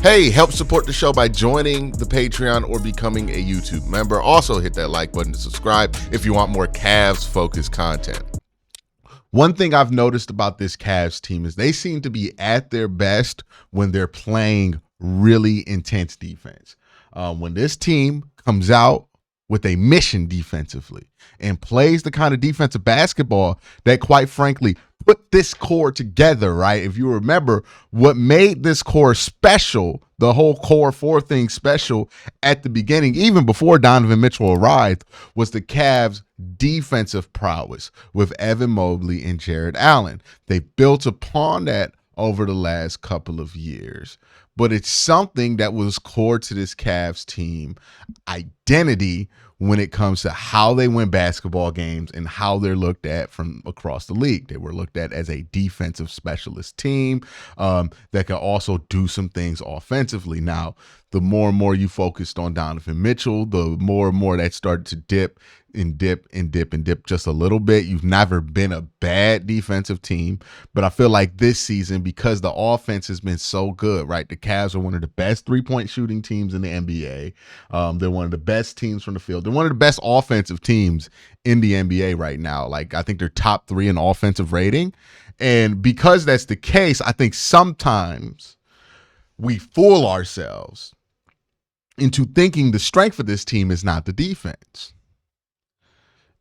Hey, help support the show by joining the Patreon or becoming a YouTube member. Also hit that like button to subscribe if you want more Cavs-focused content. One thing I've noticed about this Cavs team is they seem to be at their best when they're playing really intense defense. When this team comes out with a mission defensively and plays the kind of defensive basketball that, quite frankly, put this core together, right? If you remember what made this core special, the whole core four thing special at the beginning, even before Donovan Mitchell arrived, was the Cavs' defensive prowess with Evan Mobley and Jared Allen. They built upon that over the last couple of years. But it's something that was core to this Cavs team identity when it comes to how they win basketball games and how they're looked at from across the league. They were looked at as a defensive specialist team that could also do some things offensively. Now, the more and more you focused on Donovan Mitchell, the more and more that started to dip just a little bit. You've never been a bad defensive team, but I feel like this season, because the offense has been so good, right? The Cavs are one of the best three-point shooting teams in the NBA. They're one of the best teams from the field. They're one of the best offensive teams in the NBA right now. Like, I think they're top 3 in offensive rating. And because that's the case, I think sometimes we fool ourselves into thinking the strength of this team is not the defense.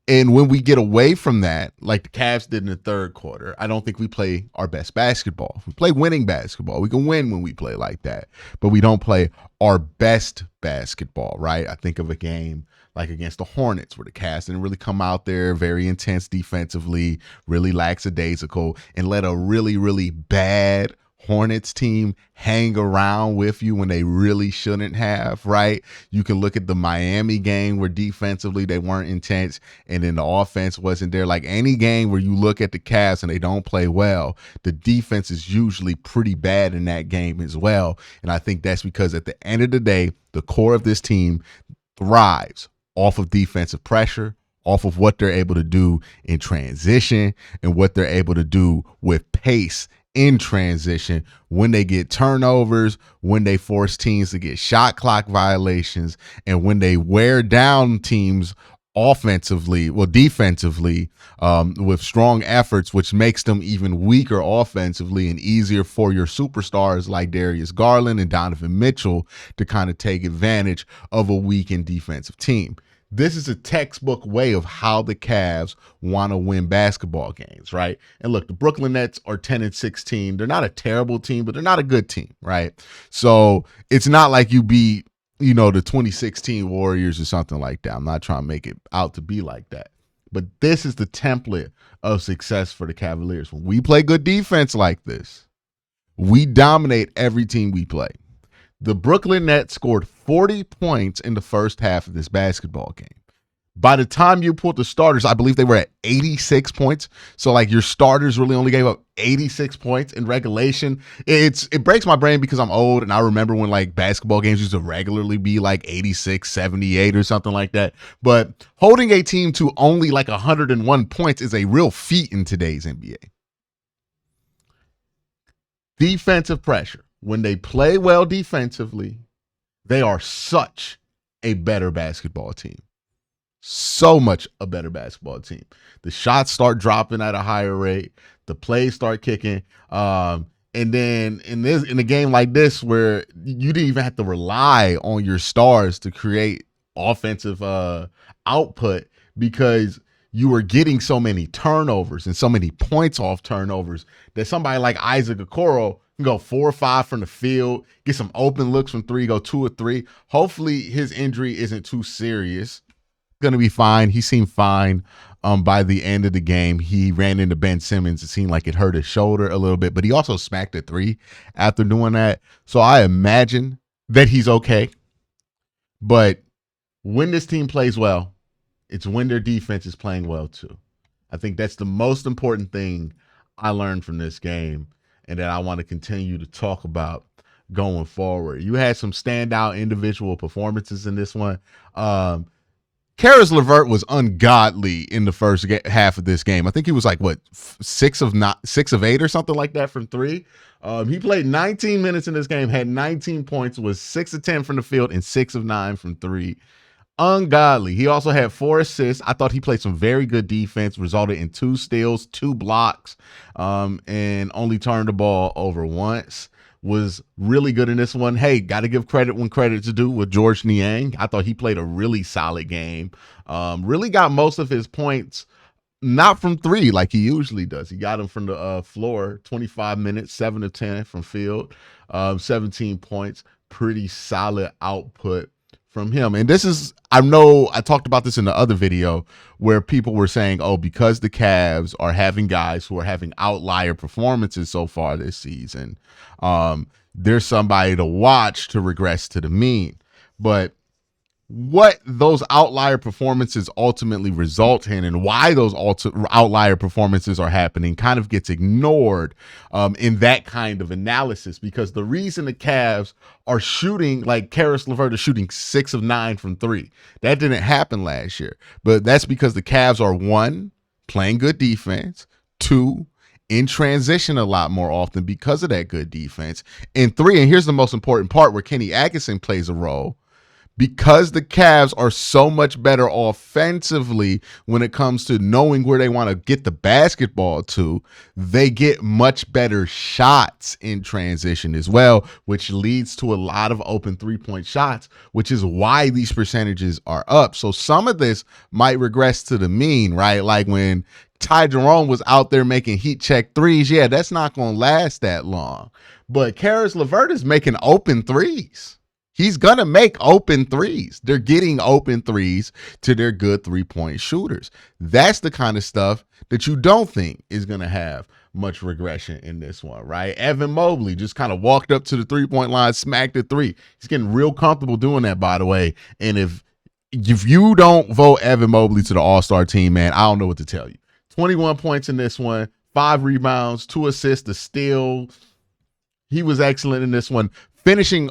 And when we get away from that, like the Cavs did in the third quarter, I don't think we play our best basketball. If we play winning basketball, we can win when we play like that. But we don't play our best basketball, right? I think of a game like against the Hornets where the Cavs didn't really come out there very intense defensively, really lackadaisical, and let a really, really bad Hornets team hang around with you when they really shouldn't have, right? You can look at the Miami game where defensively they weren't intense and then the offense wasn't there. Like any game where you look at the Cavs and they don't play well, the defense is usually pretty bad in that game as well. And I think that's because at the end of the day, the core of this team thrives off of defensive pressure, off of what they're able to do in transition and what they're able to do with pace in transition when they get turnovers, when they force teams to get shot clock violations, and when they wear down teams defensively with strong efforts, which makes them even weaker offensively and easier for your superstars like Darius Garland and Donovan Mitchell to kind of take advantage of a weakened defensive team. This is a textbook way of how the Cavs want to win basketball games, right? And look, the Brooklyn Nets are 10-16. They're not a terrible team, but they're not a good team, right? So it's not like you beat, the 2016 Warriors or something like that. I'm not trying to make it out to be like that. But this is the template of success for the Cavaliers. When we play good defense like this, we dominate every team we play. The Brooklyn Nets scored 40 points in the first half of this basketball game. By the time you pulled the starters, I believe they were at 86 points. So like your starters really only gave up 86 points in regulation. It breaks my brain because I'm old and I remember when like basketball games used to regularly be like 86, 78 or something like that. But holding a team to only like 101 points is a real feat in today's NBA. Defensive pressure. When they play well defensively, they are such a better basketball team. So much a better basketball team. The shots start dropping at a higher rate. The plays start kicking. And then in a game like this where you didn't even have to rely on your stars to create offensive output because you were getting so many turnovers and so many points off turnovers that somebody like Isaac Okoro can go 4 or 5 from the field, get some open looks from 3, go 2 or 3. Hopefully his injury isn't too serious. Going to be fine. He seemed fine by the end of the game. He ran into Ben Simmons. It seemed like it hurt his shoulder a little bit, but he also smacked a 3 after doing that. So I imagine that he's okay. But when this team plays well, it's when their defense is playing well too. I think that's the most important thing I learned from this game and that I want to continue to talk about going forward. You had some standout individual performances in this one. Karis LeVert was ungodly in the first half of this game. I think he was like what 6 of 8 or something like that from three. He played 19 minutes in this game, had 19 points, was 6 of 10 from the field, and 6 of 9 from three. Ungodly. He also had 4 assists. I thought he played some very good defense, resulted in 2 steals, 2 blocks, and only turned the ball over once. Was really good in this one. Hey, got to give credit when credit's due with George Niang. I thought he played a really solid game. Really got most of his points not from three like he usually does. He got them from the floor, 25 minutes, 7 of 10 from field, 17 points. Pretty solid output from him. And this is, I know I talked about this in the other video where people were saying, oh, because the Cavs are having guys who are having outlier performances so far this season, there's somebody to watch to regress to the mean. But what those outlier performances ultimately result in and why those outlier performances are happening kind of gets ignored in that kind of analysis, because the reason the Cavs are shooting, like Karis LeVert is shooting 6 of 9 from three, that didn't happen last year. But that's because the Cavs are, 1, playing good defense, 2, in transition a lot more often because of that good defense, and 3, and here's the most important part where Kenny Atkinson plays a role, because the Cavs are so much better offensively when it comes to knowing where they want to get the basketball to, they get much better shots in transition as well, which leads to a lot of open three-point shots, which is why these percentages are up. So some of this might regress to the mean, right? Like when Ty Jerome was out there making heat check threes, yeah, that's not going to last that long. But Karis LeVert is making open threes. He's going to make open threes. They're getting open threes to their good three-point shooters. That's the kind of stuff that you don't think is going to have much regression in this one, right? Evan Mobley just kind of walked up to the three-point line, smacked a three. He's getting real comfortable doing that, by the way. And if you don't vote Evan Mobley to the All-Star team, man, I don't know what to tell you. 21 points in this one, 5 rebounds, 2 assists, a steal. He was excellent in this one, finishing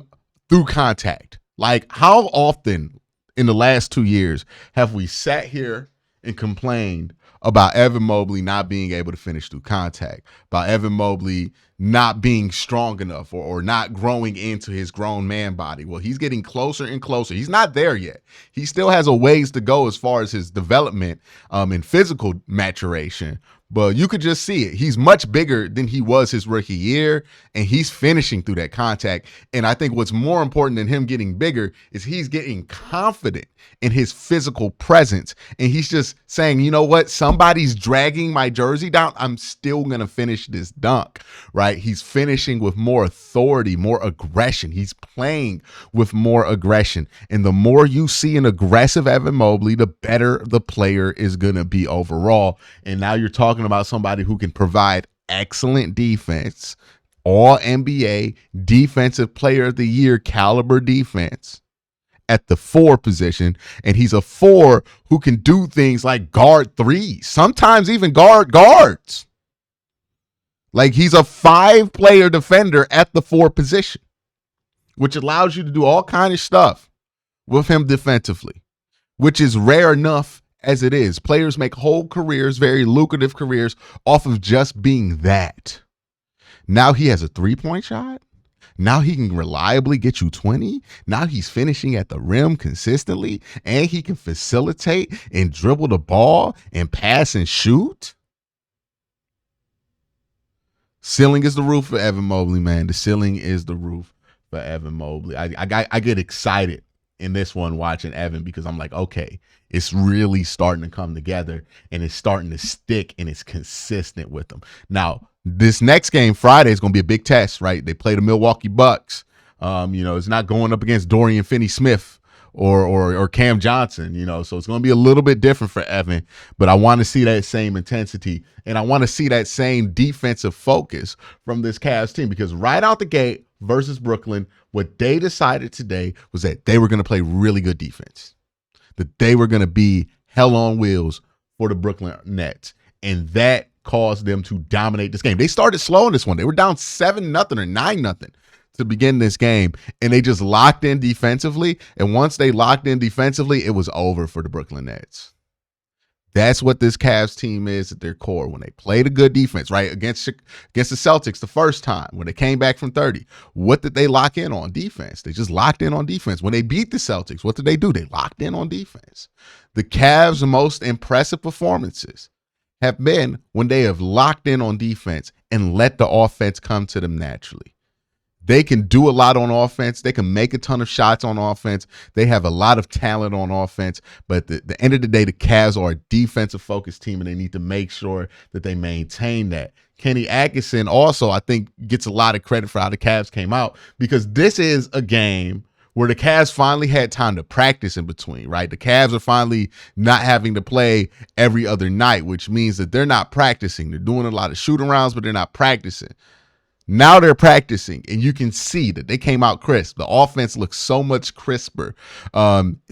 through contact. Like, how often in the last 2 years have we sat here and complained about Evan Mobley not being able to finish through contact, about Evan Mobley not being strong enough or not growing into his grown man body? Well, he's getting closer and closer. He's not there yet. He still has a ways to go as far as his development and physical maturation. But you could just see it. He's much bigger than he was his rookie year, and he's finishing through that contact. And I think what's more important than him getting bigger is he's getting confident in his physical presence. And he's just saying, you know what? Somebody's dragging my jersey down. I'm still going to finish this dunk, right? He's finishing with more authority, more aggression. He's playing with more aggression. And the more you see an aggressive Evan Mobley, the better the player is going to be overall. And now you're talking about somebody who can provide excellent defense, all NBA defensive player of the year caliber defense at the 4 position. And he's a 4 who can do things like guard threes, sometimes even guard guards. Like, he's a 5-player defender at the 4 position, which allows you to do all kind of stuff with him defensively, which is rare enough as it is. Players make whole careers, very lucrative careers, off of just being that. Now he has a 3-point shot. Now he can reliably get you 20. Now he's finishing at the rim consistently, and he can facilitate and dribble the ball and pass and shoot. Ceiling is the roof for Evan Mobley, man. The ceiling is the roof for Evan Mobley. I get excited in this one watching Evan, because I'm like, okay, it's really starting to come together and it's starting to stick and it's consistent with them. Now, this next game Friday is going to be a big test, right? They play the Milwaukee Bucks. It's not going up against Dorian Finney-Smith or Cam Johnson, so it's going to be a little bit different for Evan, but I want to see that same intensity and I want to see that same defensive focus from this Cavs team, because right out the gate versus Brooklyn, what they decided today was that they were going to play really good defense, that they were going to be hell on wheels for the Brooklyn Nets, and that caused them to dominate this game. They started slow in this one. They were down 7-0 or 9-0 to to begin this game, and they just locked in defensively. And once they locked in defensively, it was over for the Brooklyn Nets. That's what this Cavs team is at their core. When they played a good defense, right, against the Celtics the first time, when they came back from 30, what did they lock in on? Defense. They just locked in on defense. When they beat the Celtics, what did they do? They locked in on defense. The Cavs' most impressive performances have been when they have locked in on defense and let the offense come to them naturally. They can do a lot on offense. They can make a ton of shots on offense. They have a lot of talent on offense. But at the end of the day, the Cavs are a defensive-focused team, and they need to make sure that they maintain that. Kenny Atkinson also, I think, gets a lot of credit for how the Cavs came out, because this is a game where the Cavs finally had time to practice in between, right? The Cavs are finally not having to play every other night, which means that they're not practicing. They're doing a lot of shooting rounds, but they're not practicing. Now they're practicing, and you can see that they came out crisp. The offense looks so much crisper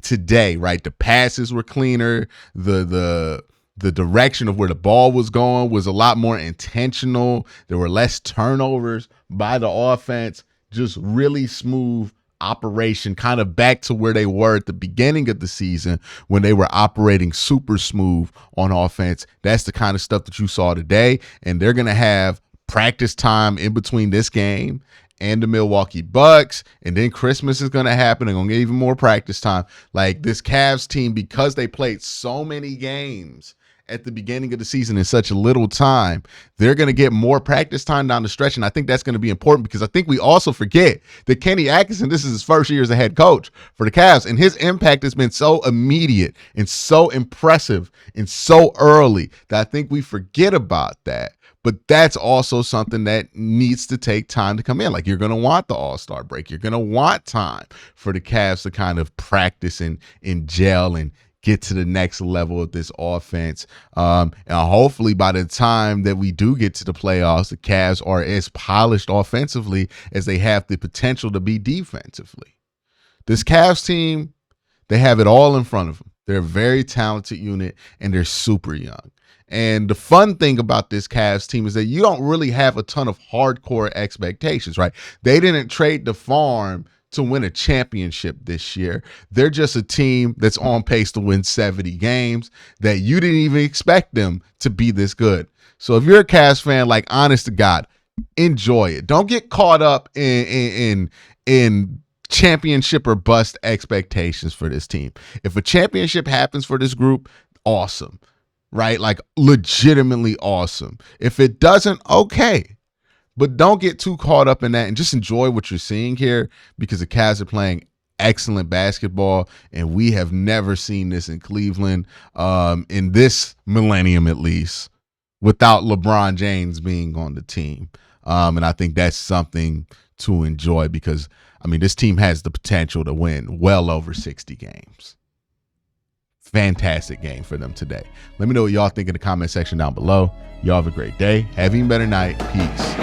today, right? The passes were cleaner. The direction of where the ball was going was a lot more intentional. There were less turnovers by the offense. Just really smooth operation, kind of back to where they were at the beginning of the season when they were operating super smooth on offense. That's the kind of stuff that you saw today, and they're going to have practice time in between this game and the Milwaukee Bucks, and then Christmas is going to happen. They're going to get even more practice time. Like, this Cavs team, because they played so many games at the beginning of the season in such a little time, they're going to get more practice time down the stretch, and I think that's going to be important, because I think we also forget that Kenny Atkinson, this is his first year as a head coach for the Cavs, and his impact has been so immediate and so impressive and so early that I think we forget about that. But that's also something that needs to take time to come in. Like, you're going to want the All-Star break. You're going to want time for the Cavs to kind of practice and gel and get to the next level of this offense. And hopefully by the time that we do get to the playoffs, the Cavs are as polished offensively as they have the potential to be defensively. This Cavs team, they have it all in front of them. They're a very talented unit, and they're super young. And the fun thing about this Cavs team is that you don't really have a ton of hardcore expectations, right? They didn't trade the farm to win a championship this year. They're just a team that's on pace to win 70 games that you didn't even expect them to be this good. So if you're a Cavs fan, like, honest to God, enjoy it. Don't get caught up in championship or bust expectations for this team. If a championship happens for this group, awesome. Right? Like, legitimately awesome. If it doesn't, okay. But don't get too caught up in that, and just enjoy what you're seeing here, because the Cavs are playing excellent basketball, and we have never seen this in Cleveland in this millennium, at least, without LeBron James being on the team. And I think that's something to enjoy, because, I mean, this team has the potential to win well over 60 games. Fantastic game for them today. Let me know what y'all think in the comment section down below. Y'all have a great day. Have an even better night. Peace.